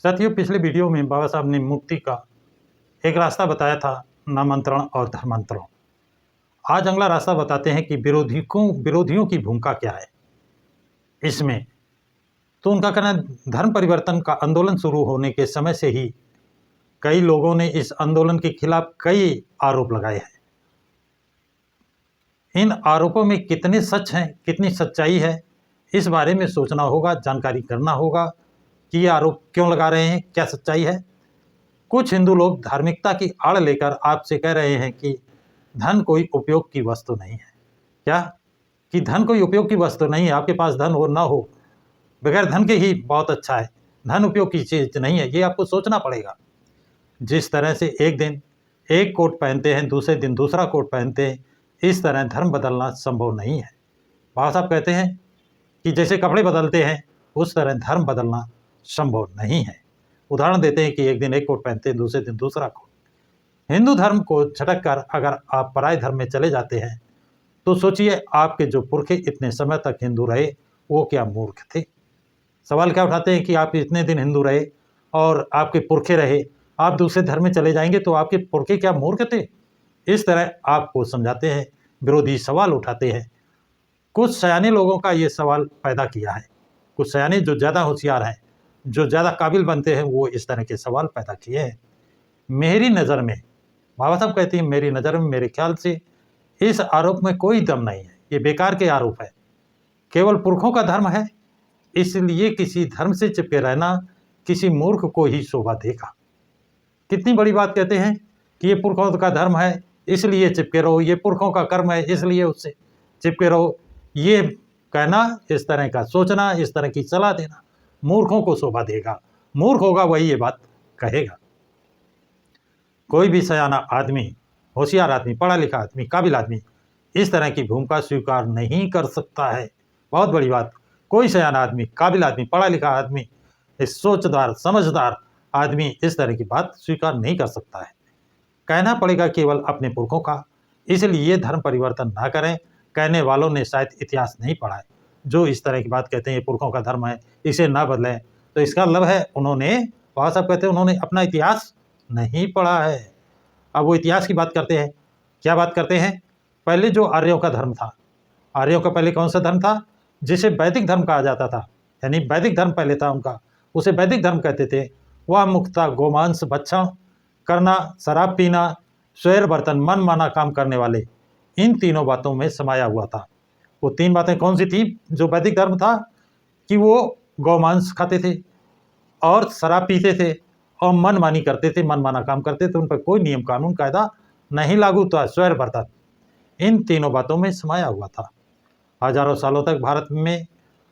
साथियों, पिछले वीडियो में बाबा साहब ने मुक्ति का एक रास्ता बताया था, नामांतरण और धर्मांतरण। आज अगला रास्ता बताते हैं कि विरोधियों की भूमिका क्या है इसमें। तो उनका कहना है, धर्म परिवर्तन का आंदोलन शुरू होने के समय से ही कई लोगों ने इस आंदोलन के खिलाफ कई आरोप लगाए हैं। इन आरोपों में कितने सच हैं, कितनी सच्चाई है, इस बारे में सोचना होगा, जानकारी करना होगा कि ये आरोप क्यों लगा रहे हैं, क्या सच्चाई है। कुछ हिंदू लोग धार्मिकता की आड़ लेकर आपसे कह रहे हैं कि धन कोई उपयोग की वस्तु नहीं है। क्या कि धन कोई उपयोग की वस्तु नहीं है? आपके पास धन हो ना हो, बगैर धन के ही बहुत अच्छा है, धन उपयोग की चीज नहीं है। ये आपको सोचना पड़ेगा। जिस तरह से एक दिन एक कोट पहनते हैं, दूसरे दिन दूसरा कोट पहनते हैं, इस तरह धर्म बदलना संभव नहीं है। बाबा साहब कहते हैं कि जैसे कपड़े बदलते हैं उस तरह धर्म बदलना संभव नहीं है। उदाहरण देते हैं कि एक दिन एक कोट पहनते हैं, दूसरे दिन दूसरा कोट। हिंदू धर्म को झटक कर अगर आप पराय धर्म में चले जाते हैं तो सोचिए, आपके जो पुरखे इतने समय तक हिंदू रहे वो क्या मूर्ख थे? सवाल क्या उठाते हैं कि आप इतने दिन हिंदू रहे और आपके पुरखे रहे, आप दूसरे धर्म में चले जाएंगे तो आपके पुरखे क्या मूर्ख थे? इस तरह आपको समझाते हैं, विरोधी सवाल उठाते हैं। कुछ सयाने लोगों का ये सवाल पैदा किया है। कुछ सयाने जो ज़्यादा होशियार हैं, जो ज़्यादा काबिल बनते हैं, वो इस तरह के सवाल पैदा किए हैं। मेरी नज़र में, बाबा साहब कहते हैं, मेरी नज़र में, मेरे ख्याल से इस आरोप में कोई दम नहीं है। ये बेकार के आरोप है। केवल पुरखों का धर्म है, इसलिए किसी धर्म से चिपके रहना किसी मूर्ख को ही शोभा देगा। कितनी बड़ी बात कहते हैं कि ये पुरखों का धर्म है इसलिए चिपके रहो, ये पुरखों का कर्म है इसलिए उससे चिपके रहो। ये कहना, इस तरह का सोचना, इस तरह की सलाह देना मूर्खों को शोभा देगा। मूर्ख होगा वही ये बात कहेगा। कोई भी सयाना आदमी, होशियार आदमी, पढ़ा लिखा आदमी, काबिल आदमी इस तरह की भूमिका स्वीकार नहीं कर सकता है। बहुत बड़ी बात। कोई सयाना आदमी, काबिल आदमी, पढ़ा लिखा आदमी, सोचदार, समझदार आदमी इस तरह की बात स्वीकार नहीं कर सकता है। कहना पड़ेगा केवल अपने पुरखों का, इसलिए धर्म परिवर्तन ना करें। कहने वालों ने शायद इतिहास नहीं पढ़ा है। जो इस तरह की बात कहते हैं ये पुरखों का धर्म है, इसे ना बदलें, तो इसका मतलब है उन्होंने, बाबा साहब कहते हैं, उन्होंने अपना इतिहास नहीं पढ़ा है। अब वो इतिहास की बात करते हैं। क्या बात करते हैं? पहले जो आर्यों का धर्म था, आर्यों का पहले कौन सा धर्म था? जिसे वैदिक धर्म कहा जाता था, यानी वैदिक धर्म पहले था उनका, उसे वैदिक धर्म कहते थे। वह मुक्ता, गोमांस भक्षण करना, शराब पीना, स्वैर बर्तन, मन माना काम करने वाले, इन तीनों बातों में समाया हुआ था। वो तीन बातें कौन सी थी जो वैदिक धर्म था? कि वो गौमांस खाते थे और शराब पीते थे और मनमानी करते थे, मनमाना काम करते थे, उन पर कोई नियम कानून कायदा नहीं लागू था। स्वैर बर्तन, इन तीनों बातों में समाया हुआ था। हजारों सालों तक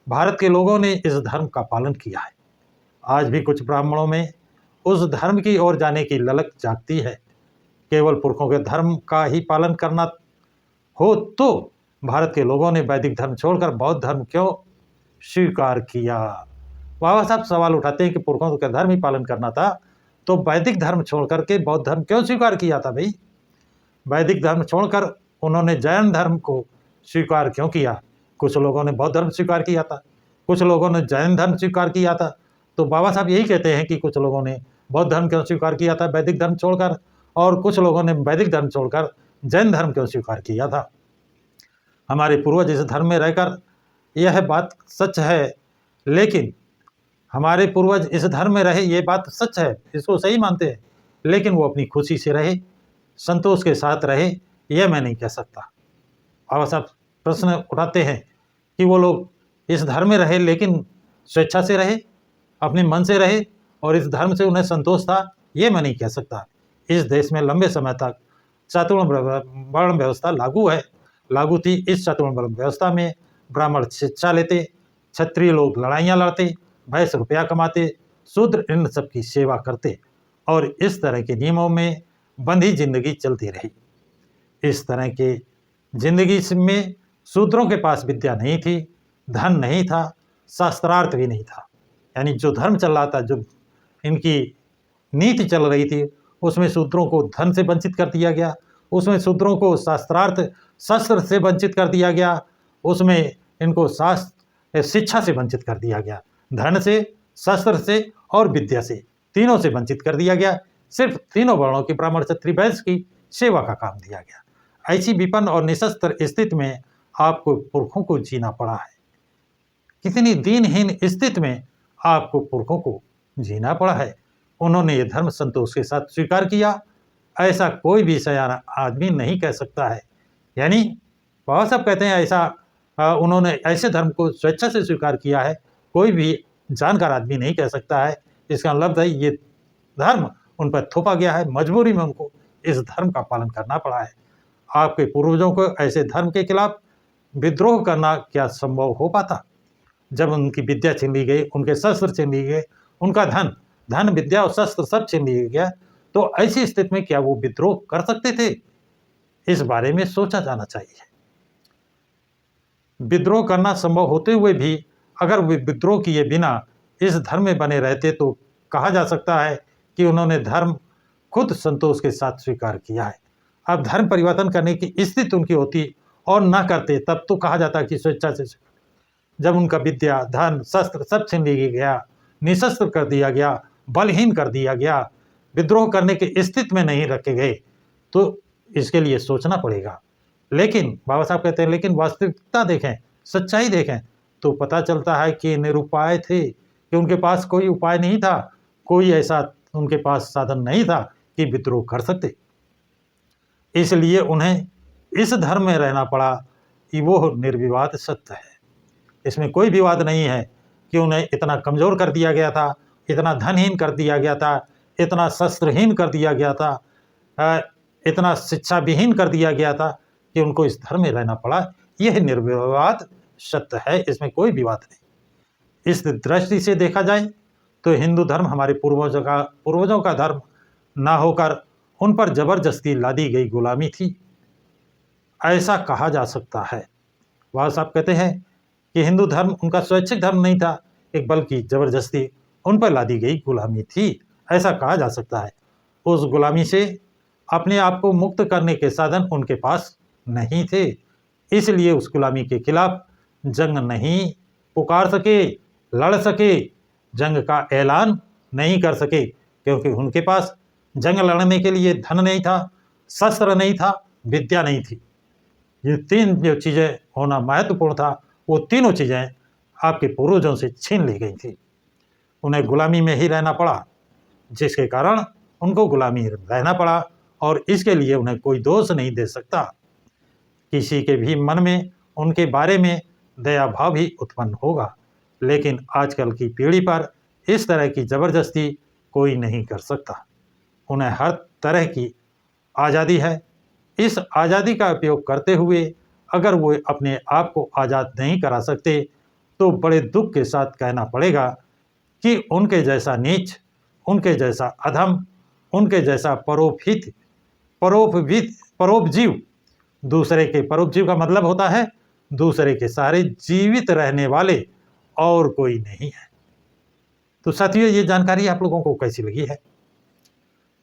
भारत के लोगों ने इस धर्म का पालन किया है। आज भी कुछ ब्राह्मणों में उस धर्म की ओर जाने की ललक जागती है। केवल पुरखों के धर्म का ही पालन करना हो तो भारत के लोगों ने वैदिक धर्म छोड़कर बौद्ध धर्म क्यों स्वीकार किया? बाबा साहब सवाल उठाते हैं कि पुरखों का धर्म ही पालन करना था तो वैदिक धर्म छोड़कर के बौद्ध धर्म क्यों स्वीकार किया था? भाई, वैदिक धर्म छोड़कर उन्होंने जैन धर्म को स्वीकार क्यों किया? कुछ लोगों ने बौद्ध धर्म स्वीकार किया था, कुछ लोगों ने जैन धर्म स्वीकार किया था। तो बाबा साहब यही कहते हैं कि कुछ लोगों ने बौद्ध धर्म क्यों स्वीकार किया था वैदिक धर्म छोड़कर, और कुछ लोगों ने वैदिक धर्म छोड़कर जैन धर्म क्यों स्वीकार किया था। हमारे पूर्वज इस धर्म में रहकर, यह बात सच है, लेकिन हमारे पूर्वज इस धर्म में रहे, ये बात सच है, इसको सही मानते हैं, लेकिन वो अपनी खुशी से रहे, संतोष के साथ रहे, यह मैं नहीं कह सकता। बाबा साहब प्रश्न उठाते हैं कि वो लोग इस धर्म में रहे लेकिन स्वेच्छा से रहे, अपने मन से रहे और इस धर्म से उन्हें संतोष था, ये मैं नहीं कह सकता। इस देश में लंबे समय तक चातुर्ण वर्ण व्यवस्था लागू थी। इस चातुर्ण वर्ण व्यवस्था में ब्राह्मण शिक्षा लेते, क्षत्रिय लोग लड़ाइयाँ लड़ते, वैश्य रुपया कमाते, शूद्र इन सब की सेवा करते और इस तरह के नियमों में बंधी जिंदगी चलती रही। इस तरह के जिंदगी में शूद्रों के पास विद्या नहीं थी, धन नहीं था, शास्त्रार्थ भी नहीं था। यानी जो धर्म चल रहा था, जो इनकी नीति चल रही थी, उसमें शूद्रों को धन से वंचित कर दिया गया, उसमें शूद्रों को शास्त्रार्थ शस्त्र से वंचित कर दिया गया, उसमें इनको शास्त्र शिक्षा से वंचित कर दिया गया, धन से, शस्त्र से और विद्या से, तीनों से वंचित कर दिया गया। सिर्फ तीनों वर्णों की ब्राह्मण क्षत्रिय वैश्य की सेवा का काम दिया गया। ऐसी विपन्न और निशस्त्र स्थिति में आपको पुरखों को जीना पड़ा है। कितनी दीनहीन स्थिति में आपको पुरखों को जीना पड़ा है। उन्होंने ये धर्म संतोष के साथ स्वीकार किया, ऐसा कोई भी सयाना आदमी नहीं कह सकता है। यानी बाबा साहब कहते हैं ऐसा उन्होंने ऐसे धर्म को स्वेच्छा से स्वीकार किया है, कोई भी जानकार आदमी नहीं कह सकता है। इसका मतलब है ये धर्म उन पर थोपा गया है, मजबूरी में उनको इस धर्म का पालन करना पड़ा है। आपके पूर्वजों को ऐसे धर्म के खिलाफ विद्रोह करना क्या संभव हो पाता? जब उनकी विद्या छीन ली गई, उनके शस्त्र छीन लिए गए, उनका धन विद्या और शस्त्र सब छीन लिया गया, तो ऐसी स्थिति में क्या वो विद्रोह कर सकते थे? इस बारे में सोचा जाना चाहिए। विद्रोह करना संभव होते हुए भी अगर वे विद्रोह किए बिना इस धर्म में बने रहते तो कहा जा सकता है कि उन्होंने धर्म खुद संतोष के साथ स्वीकार किया है। अब धर्म परिवर्तन करने की स्थिति उनकी होती और ना करते, तब तो कहा जाता कि स्वेच्छा से। जब उनका विद्या, धन, शस्त्र सब छीन लिया गया, निशस्त्र कर दिया गया, बलहीन कर दिया गया, विद्रोह करने की स्थिति में नहीं रखे गए, तो इसके लिए सोचना पड़ेगा। लेकिन बाबा साहब कहते हैं लेकिन वास्तविकता देखें, सच्चाई देखें, तो पता चलता है कि निरुपाय थे, कि उनके पास कोई उपाय नहीं था, कोई ऐसा उनके पास साधन नहीं था कि विद्रोह कर सकते। इसलिए उन्हें इस धर्म में रहना पड़ा कि वो निर्विवाद सत्य है। इसमें कोई विवाद नहीं है कि उन्हें इतना कमज़ोर कर दिया गया था, इतना धनहीन कर दिया गया था, इतना शस्त्रहीन कर दिया गया था, इतना शिक्षा विहीन कर दिया गया था कि उनको इस धर्म में रहना पड़ा। यह निर्विवाद सत्य है, इसमें कोई विवाद नहीं। इस दृष्टि से देखा जाए तो हिंदू धर्म हमारे पूर्वजों का धर्म ना होकर उन पर जबरदस्ती लादी गई गुलामी थी, ऐसा कहा जा सकता है। बाबा साहब कहते हैं कि हिंदू धर्म उनका स्वैच्छिक धर्म नहीं था, एक बल्कि जबरदस्ती उन पर लादी गई गुलामी थी, ऐसा कहा जा सकता है। उस गुलामी से अपने आप को मुक्त करने के साधन उनके पास नहीं थे, इसलिए उस गुलामी के खिलाफ जंग नहीं पुकार सके, लड़ सके, जंग का ऐलान नहीं कर सके, क्योंकि उनके पास जंग लड़ने के लिए धन नहीं था, शस्त्र नहीं था, विद्या नहीं थी। ये तीन जो चीज़ें होना महत्वपूर्ण था, वो तीनों चीज़ें आपके पूर्वजों से छीन ली गई थी। उन्हें गुलामी में ही रहना पड़ा, जिसके कारण उनको गुलामी रहना पड़ा, और इसके लिए उन्हें कोई दोष नहीं दे सकता। किसी के भी मन में उनके बारे में दया भाव भी उत्पन्न होगा, लेकिन आजकल की पीढ़ी पर इस तरह की ज़बरदस्ती कोई नहीं कर सकता। उन्हें हर तरह की आज़ादी है। इस आज़ादी का उपयोग करते हुए अगर वो अपने आप को आज़ाद नहीं करा सकते, तो बड़े दुख के साथ कहना पड़ेगा कि उनके जैसा नीच, उनके जैसा अधम, उनके जैसा परोपजीव, दूसरे के परोपजीव का मतलब होता है दूसरे के सहारे जीवित रहने वाले और कोई नहीं है। तो साथियों, ये जानकारी आप लोगों को कैसी लगी है?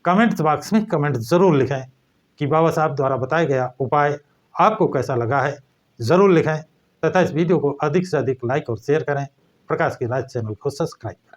कमेंट्स बॉक्स में कमेंट ज़रूर लिखें कि बाबा साहब द्वारा बताया गया उपाय आपको कैसा लगा है, ज़रूर लिखें, तथा इस वीडियो को अधिक से अधिक लाइक और शेयर करें। प्रकाश की राज चैनल को सब्सक्राइब करें।